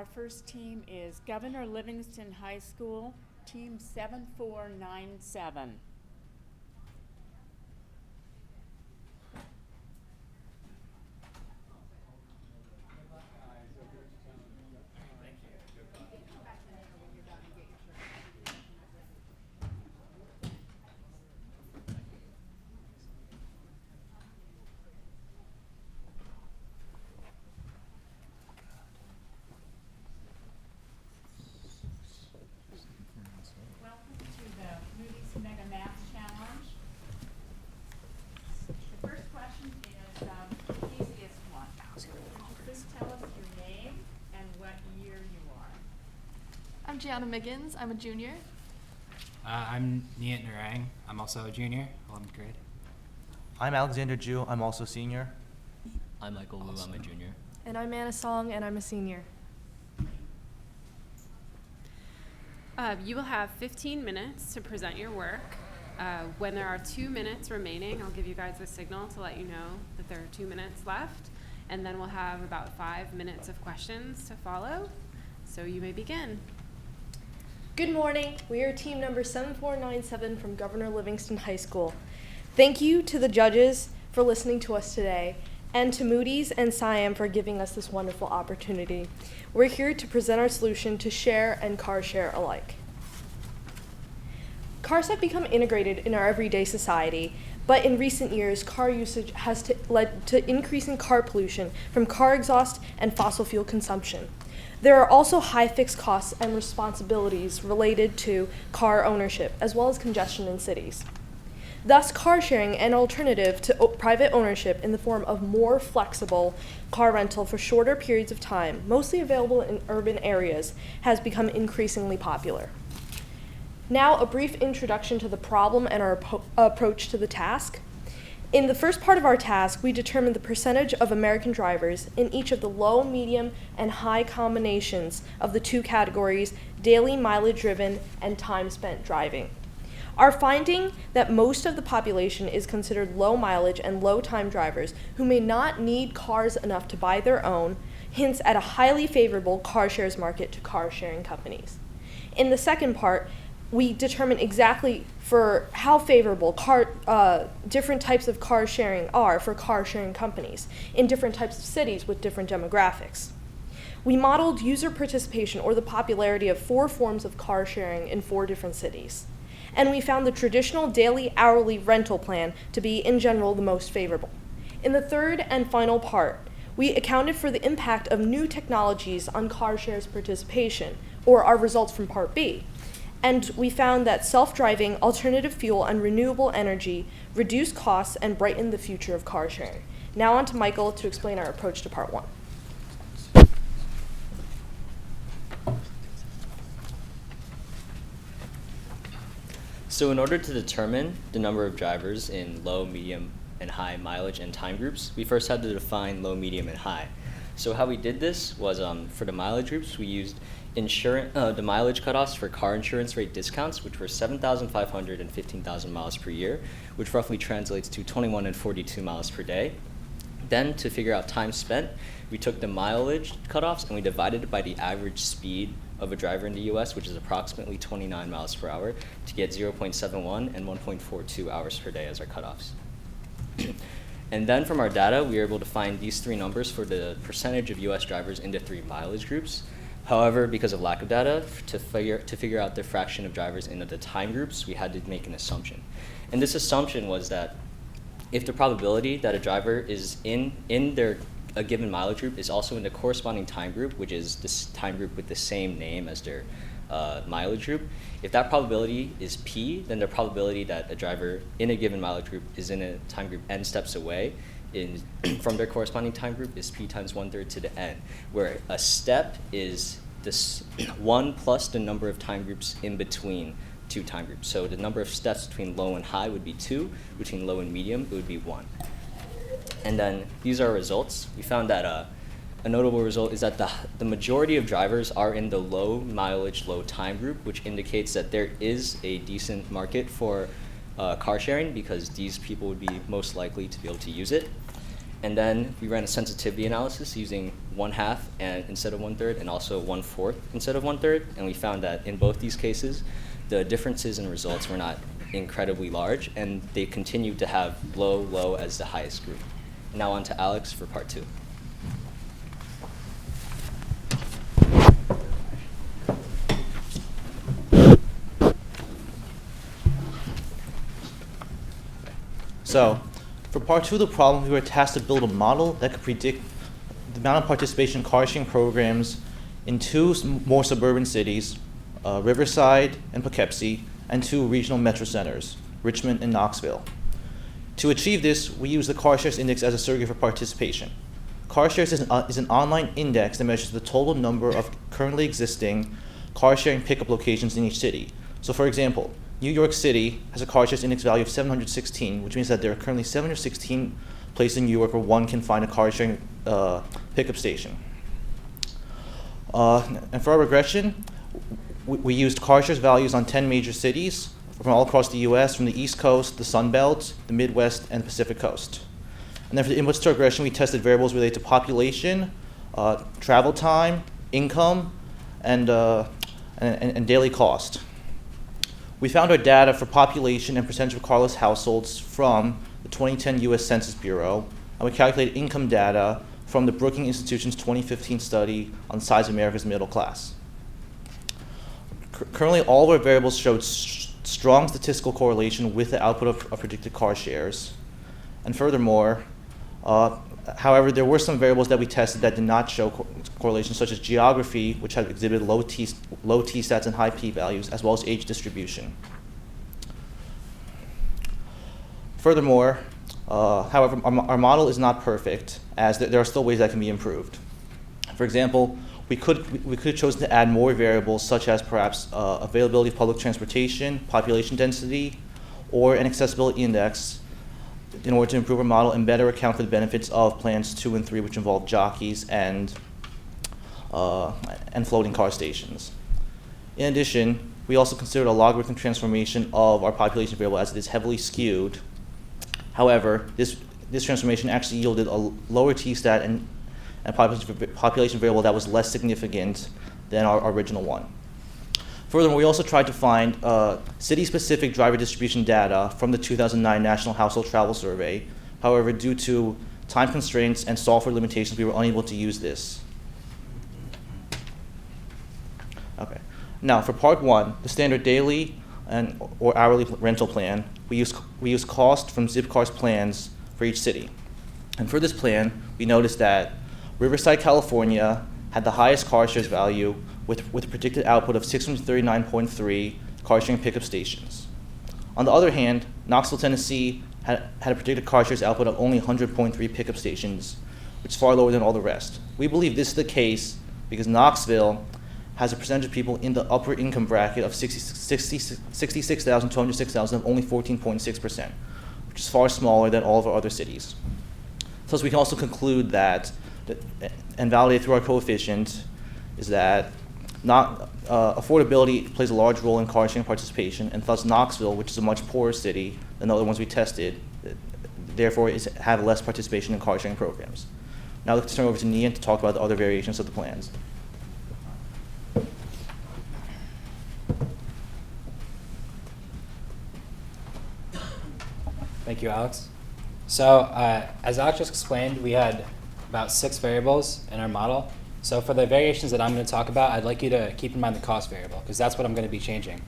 Our first team is Governor Livingston High School, Team 7497. I'm Gianna Miggins. I'm a junior. I'm Niet Narang. I'm also a junior, 11th grade. I'm Alexander Jew. I'm also senior. I'm Michael Wu. I'm a junior. And I'm Anna Song, and I'm a senior. You will have 15 minutes to present your work. When there are 2 minutes remaining, I'll give you guys a signal to let you know that there are 2 minutes left. And then we'll have about 5 minutes of questions to follow. So you may begin. Good morning. We are team number 7497 from Governor Livingston High School. Thank you to the judges for listening to us today, and to Moody's and Siam for giving us this wonderful opportunity. We're here to present our solution to share and car share alike. Cars have become integrated in our everyday society, but in recent years, car usage has led to increasing car pollution from car exhaust and fossil fuel consumption. There are also high fixed costs and responsibilities related to car ownership, as well as congestion in cities. Thus, car sharing, an alternative to private ownership in the form of more flexible car rental for shorter periods of time, mostly available in urban areas, has become increasingly popular. Now, a brief introduction to the problem and our approach to the task. In the first part of our task, we determined the percentage of American drivers in each of the low, medium, and high combinations of the two categories, daily mileage driven and time spent driving. Our finding that most of the population is considered low mileage and low time drivers who may not need cars enough to buy their own hints at a highly favorable car shares market to car sharing companies. In the second part, we determine exactly for how favorable different types of car sharing are for car sharing companies in different types of cities with different demographics. We modeled user participation, or the popularity of 4 forms of car sharing in 4 different cities. And we found the traditional daily hourly rental plan to be, in general, the most favorable. In the third and final part, we accounted for the impact of new technologies on car shares participation, or our results from part B. And we found that self-driving, alternative fuel, and renewable energy reduce costs and brighten the future of car sharing. Now on to Michael to explain our approach to part 1. So in order to determine the number of drivers in low, medium, and high mileage and time groups, we first had to define low, medium, and high. So how we did this was for the mileage groups, we used the mileage cutoffs for car insurance rate discounts, which were 7,500 and 15,000 miles per year, which roughly translates to 21 and 42 miles per day. Then, to figure out time spent, we took the mileage cutoffs and we divided it by the average speed of a driver in the US, which is approximately 29 miles per hour, to get 0.71 and 1.42 hours per day as our cutoffs. And then from our data, we were able to find these 3 numbers for the percentage of US drivers in the 3 mileage groups. However, because of lack of data, to figure out the fraction of drivers in the time groups, we had to make an assumption. And this assumption was that if the probability that a driver is in a given mileage group is also in the corresponding time group, which is this time group with the same name as their mileage group, if that probability is P, then the probability that a driver in a given mileage group is in a time group n steps away from their corresponding time group is P times 1/3 to the n, where a step is this 1 plus the number of time groups in between 2 time groups. So the number of steps between low and high would be 2, between low and medium it would be 1. And then these are our results. We found that a notable result is that the majority of drivers are in the low mileage, low time group, which indicates that there is a decent market for car sharing because these people would be most likely to be able to use it. And then we ran a sensitivity analysis using 1/2 and instead of 1/3, and also 1/4 instead of 1/3. And we found that in both these cases, the differences in results were not incredibly large, and they continued to have low as the highest group. Now on to Alex for part 2. So, for part 2 of the problem, we were tasked to build a model that could predict the amount of participation in car sharing programs in 2 more suburban cities, Riverside and Poughkeepsie, and 2 regional metro centers, Richmond and Knoxville. To achieve this, we use the Car Shares Index as a surrogate for participation. Car Shares is an online index that measures the total number of currently existing car sharing pickup locations in each city. So for example, New York City has a Car Shares Index value of 716, which means that there are currently 716 places in New York where one can find a car sharing pickup station. And for our regression, we used car shares values on 10 major cities from all across the US, from the East Coast, the Sun Belt, the Midwest, and Pacific Coast. And then for the inputs to regression, we tested variables related to population, travel time, income, and daily cost. We found our data for population and percentage of carless households from the 2010 US Census Bureau, and we calculated income data from the Brookings Institution's 2015 study on the size of America's middle class. Currently, all of our variables showed strong statistical correlation with the output of predicted car shares. And furthermore, however, there were some variables that we tested that did not show correlation, such as geography, which had exhibited low t-stats and high p-values, as well as age distribution. Furthermore, however, our model is not perfect, as there are still ways that can be improved. For example, we could have chosen to add more variables, such as perhaps availability of public transportation, population density, or an accessibility index, in order to improve our model and better account for the benefits of plans 2 and 3, which involve jockeys and floating car stations. In addition, we also considered a logarithm transformation of our population variable, as it is heavily skewed. However, this transformation actually yielded a lower t-stat and population variable that was less significant than our original one. Furthermore, we also tried to find city-specific driver distribution data from the 2009 National Household Travel Survey. However, due to time constraints and software limitations, we were unable to use this. Okay. Now, for part 1, the standard daily or hourly rental plan, we use cost from Zipcar's plans for each city. And for this plan, we noticed that Riverside, California had the highest car shares value with a predicted output of 639.3 car sharing pickup stations. On the other hand, Knoxville, Tennessee had a predicted car shares output of only 100.3 pickup stations, which is far lower than all the rest. We believe this is the case because Knoxville has a percentage of people in the upper income bracket of 66,000 to 106,000 of only 14.6%, which is far smaller than all of our other cities. Thus, we can also conclude that, and validate through our coefficient, is that affordability plays a large role in car sharing participation, and thus Knoxville, which is a much poorer city than the other ones we tested, therefore have less participation in car sharing programs. Now let's turn over to Nian to talk about the other variations of the plans. Thank you, Alex. So as Alex just explained, we had about 6 variables in our model. So for the variations that I'm going to talk about, I'd like you to keep in mind the cost variable, because that's what I'm going to be changing.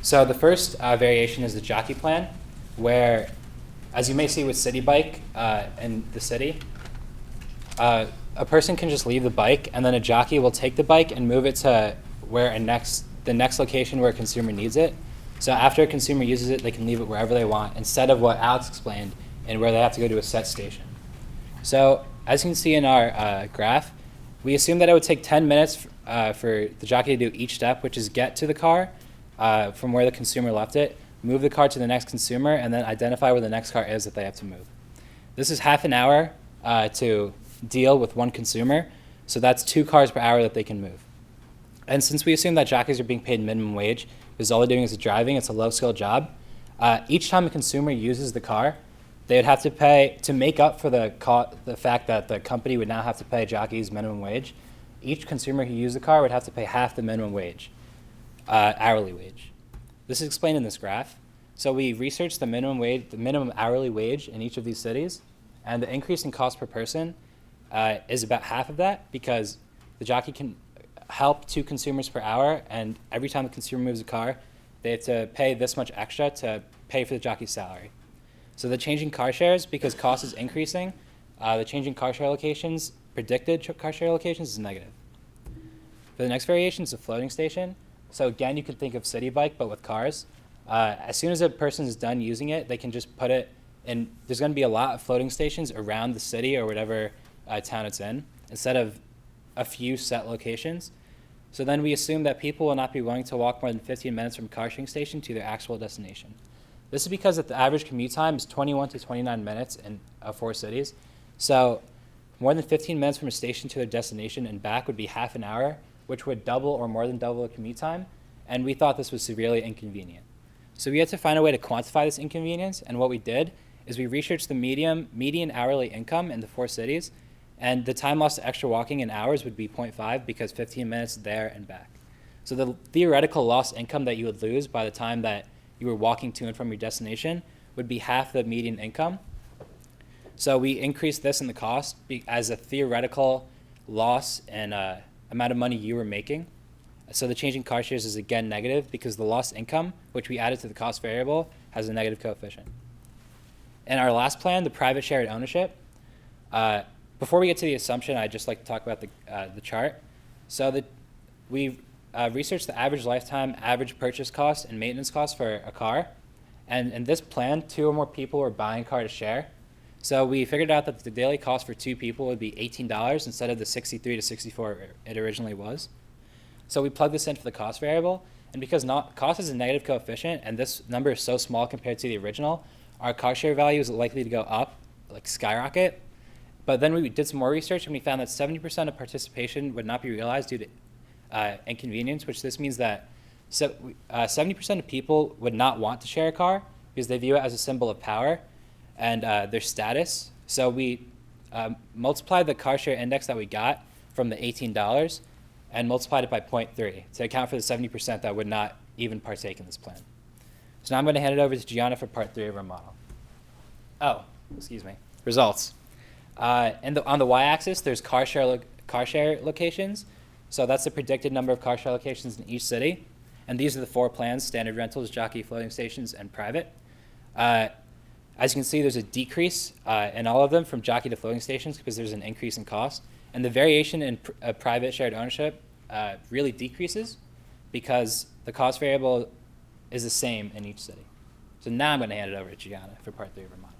So the first variation is the Jockey Plan, where, as you may see with City Bike in the city, a person can just leave the bike, and then a jockey will take the bike and move it to where the next location where a consumer needs it. So after a consumer uses it, they can leave it wherever they want, instead of what Alex explained, and where they have to go to a set station. So as you can see in our graph, we assume that it would take 10 minutes for the jockey to do each step, which is get to the car from where the consumer left it, move the car to the next consumer, and then identify where the next car is that they have to move. This is half an hour to deal with one consumer, so that's 2 cars per hour that they can move. And since we assume that jockeys are being paid minimum wage, because all they're doing is driving, it's a low-skill job, each time a consumer uses the car, they would have to pay, to make up for the fact that the company would now have to pay jockeys minimum wage, each consumer who used the car would have to pay half the minimum wage, hourly wage. This is explained in this graph. So we researched the minimum hourly wage in each of these cities, and the increase in cost per person is about half of that, because the jockey can help 2 consumers per hour, and every time the consumer moves a car, they have to pay this much extra to pay for the jockey's salary. So the changing car shares, because cost is increasing, the changing car share locations, predicted car share locations, is negative. For the next variation is a floating station. So again, you can think of City Bike, but with cars. As soon as a person is done using it, they can just put it in. There's going to be a lot of floating stations around the city or whatever town it's in, instead of a few set locations. So then we assume that people will not be willing to walk more than 15 minutes from a car sharing station to their actual destination. This is because the average commute time is 21 to 29 minutes in 4 cities. So more than 15 minutes from a station to their destination and back would be half an hour, which would double or more than double the commute time. And we thought this was severely inconvenient. So we had to find a way to quantify this inconvenience. And what we did is we researched the median hourly income in the 4 cities. And the time lost to extra walking in hours would be 0.5, because 15 minutes there and back. So the theoretical lost income that you would lose by the time that you were walking to and from your destination would be half the median income. So we increased this in the cost as a theoretical loss and amount of money you were making. So the changing car shares is again negative, because the lost income, which we added to the cost variable, has a negative coefficient. In our last plan, the private shared ownership, before we get to the assumption, I'd just like to talk about the chart. So we researched the average lifetime, average purchase cost, and maintenance cost for a car. And in this plan, 2 or more people were buying a car to share. So we figured out that the daily cost for 2 people would be $18 instead of the $63 to $64 it originally was. So we plugged this in for the cost variable. And because cost is a negative coefficient, and this number is so small compared to the original, our car share value is likely to go up, like skyrocket. But then we did some more research, and we found that 70% of participation would not be realized due to inconvenience, which this means that 70% of people would not want to share a car because they view it as a symbol of power and their status. So we multiplied the car share index that we got from the $18 and multiplied it by 0.3 to account for the 70% that would not even partake in this plan. So now I'm going to hand it over to Gianna for part 3 of our model. Oh, excuse me. Results. And on the y-axis, there's car share locations. So that's the predicted number of car share locations in each city. And these are the 4 plans: standard rentals, jockey, floating stations, and private. As you can see, there's a decrease in all of them from jockey to floating stations because there's an increase in cost. And the variation in private shared ownership really decreases because the cost variable is the same in each city. So now I'm going to hand it over to Gianna for part 3 of our model.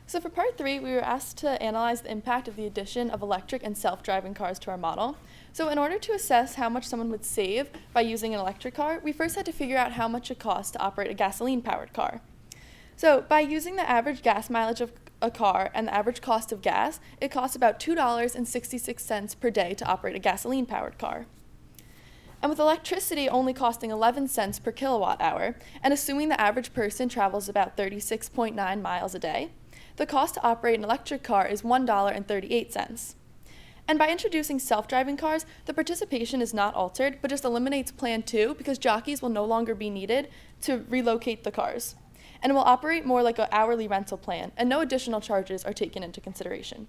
So for part 3, we were asked to analyze the impact of the addition of electric and self-driving cars to our model. So in order to assess how much someone would save by using an electric car, we first had to figure out how much it costs to operate a gasoline-powered car. So by using the average gas mileage of a car and the average cost of gas, it costs about $2.66 per day to operate a gasoline-powered car. And with electricity only costing 11 cents per kilowatt hour, and assuming the average person travels about 36.9 miles a day, the cost to operate an electric car is $1.38. And by introducing self-driving cars, the participation is not altered, but just eliminates Plan 2 because jockeys will no longer be needed to relocate the cars. And it will operate more like an hourly rental plan, and no additional charges are taken into consideration.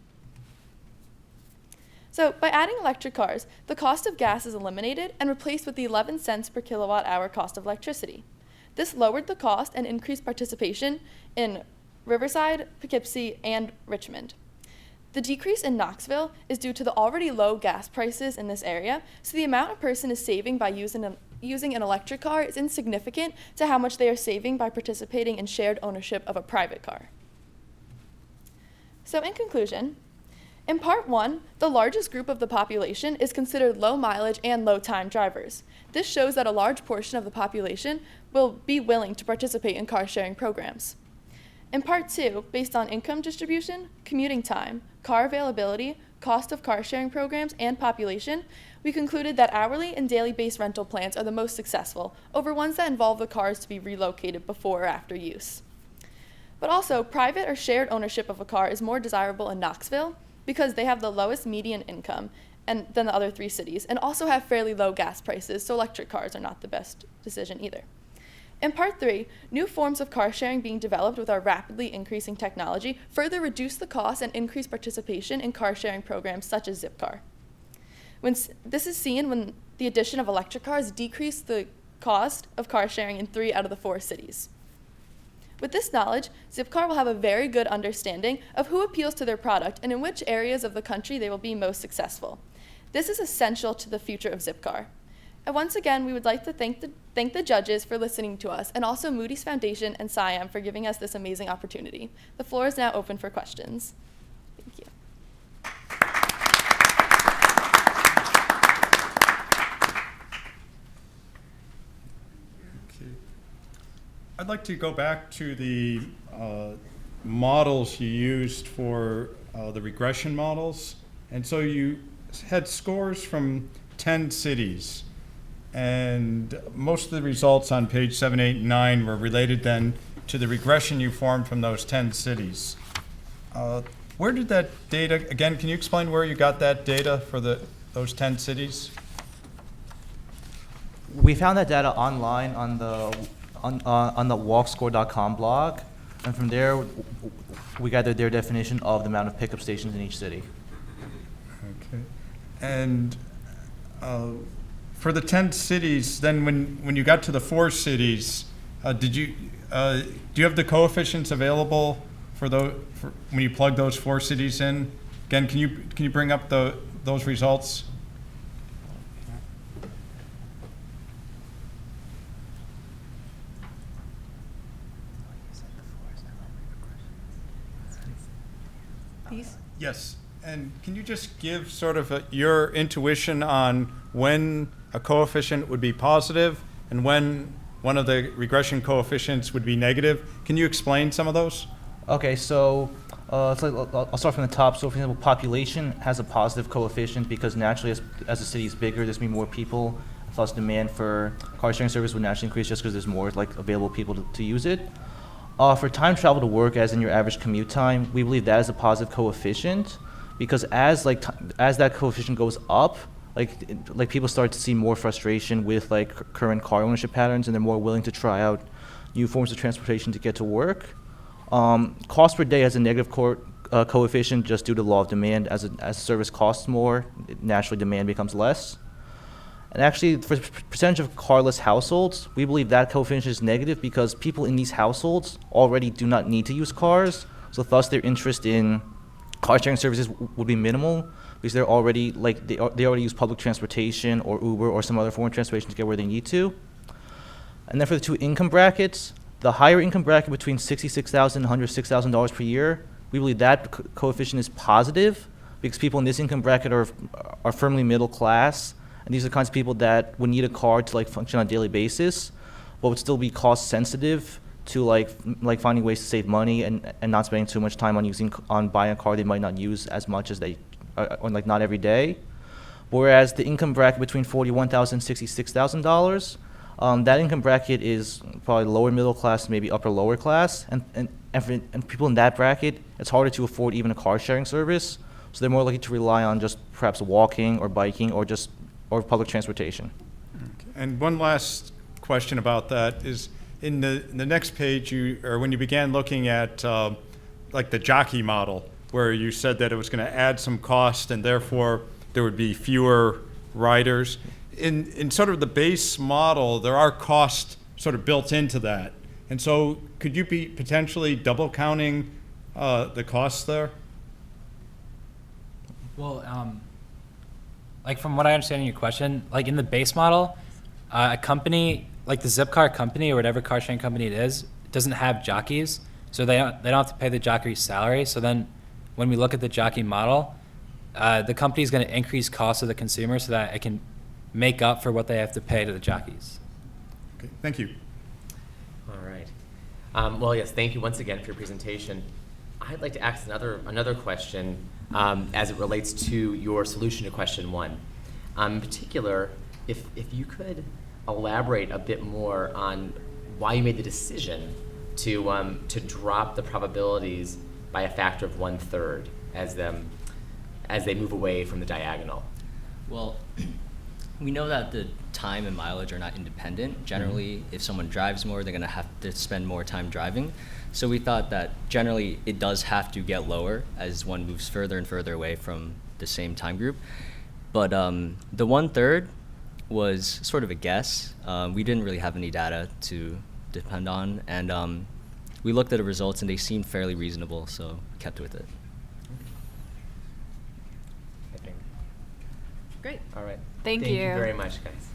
So by adding electric cars, the cost of gas is eliminated and replaced with the 11 cents per kilowatt hour cost of electricity. This lowered the cost and increased participation in Riverside, Poughkeepsie, and Richmond. The decrease in Knoxville is due to the already low gas prices in this area, so the amount a person is saving by using an electric car is insignificant to how much they are saving by participating in shared ownership of a private car. So in conclusion, in Part 1, the largest group of the population is considered low mileage and low time drivers. This shows that a large portion of the population will be willing to participate in car sharing programs. In Part 2, based on income distribution, commuting time, car availability, cost of car sharing programs and population, we concluded that hourly and daily based rental plans are the most successful over ones that involve the cars to be relocated before or after use. But also, private or shared ownership of a car is more desirable in Knoxville because they have the lowest median income than the other 3 cities, and also have fairly low gas prices, so electric cars are not the best decision either. In part 3, new forms of car sharing being developed with our rapidly increasing technology further reduce the cost and increase participation in car sharing programs such as Zipcar. This is seen when the addition of electric cars decrease the cost of car sharing in 3 out of the 4 cities. With this knowledge, Zipcar will have a very good understanding of who appeals to their product and in which areas of the country they will be most successful. This is essential to the future of Zipcar. And once again, we would like to thank the judges for listening to us, and also Moody's Foundation and SIAM for giving us this amazing opportunity. The floor is now open for questions. Thank you. I'd like to go back to the models you used for the regression models. And so you had scores from 10 cities. And most of the results on page 7, 8, and 9 were related then to the regression you formed from those 10 cities. Where did that data, again, can you explain where you got that data for those 10 cities? We found that data online on the walkscore.com blog, and from there we gathered their definition of the amount of pickup stations in each city. Okay. And for the 10 cities, then when you got to the 4 cities, do you have the coefficients available for when you plug those 4 cities in? Again, can you bring up those results? These? Yes. And can you just give sort of your intuition on when a coefficient would be positive and when one of the regression coefficients would be negative? Can you explain some of those? Okay, so I'll start from the top. So, for example, population has a positive coefficient because naturally, as the city is bigger, there's going to be more people. Thus, demand for car sharing service would naturally increase just because there's more available people to use it. For time travel to work, as in your average commute time, we believe that is a positive coefficient because as that coefficient goes up, like people start to see more frustration with current car ownership patterns, and they're more willing to try out new forms of transportation to get to work. Cost per day has a negative coefficient just due to the law of demand. As service costs more, naturally demand becomes less. And actually, for the percentage of carless households, we believe that coefficient is negative because people in these households already do not need to use cars, so thus their interest in car sharing services would be minimal because they're already they already use public transportation or Uber or some other form of transportation to get where they need to. And then for the 2 income brackets, the higher income bracket between $66,000 and $106,000 per year, we believe that coefficient is positive because people in this income bracket are firmly middle class. And these are the kinds of people that would need a car to function on a daily basis, but would still be cost sensitive to finding ways to save money and not spending too much time on buying a car they might not use as much as they or not every day. Whereas the income bracket between $41,000 and $66,000, that income bracket is probably lower middle class, maybe upper lower class, and people in that bracket, it's harder to afford even a car sharing service, so they're more likely to rely on just perhaps walking or biking or public transportation. Okay. And one last question about that is in the next page, when you began looking at the Jockey model, where you said that it was going to add some cost and therefore there would be fewer riders. In sort of the base model, there are costs sort of built into that. And so could you be potentially double counting the costs there? Well, from what I understand in your question, in the base model, a company like the Zipcar company or whatever car sharing company it is doesn't have jockeys, so they don't have to pay the jockey's salary. So then, when we look at the jockey model, the company is going to increase costs to the consumer so that it can make up for what they have to pay to the jockeys. Okay, thank you. All right. Well, yes, thank you once again for your presentation. I'd like to ask another question as it relates to your solution to question 1. In particular, if you could elaborate a bit more on why you made the decision to drop the probabilities by a factor of 1/3 as they move away from the diagonal. Well, we know that the time and mileage are not independent. Generally, if someone drives more, they're going to have to spend more time driving. So we thought that generally it does have to get lower as one moves further and further away from the same time group. But the 1/3 was sort of a guess. We didn't really have any data to depend on, and we looked at the results and they seemed fairly reasonable, so we kept with it. I think. Great. All right. Thank Thank you. you very much, guys.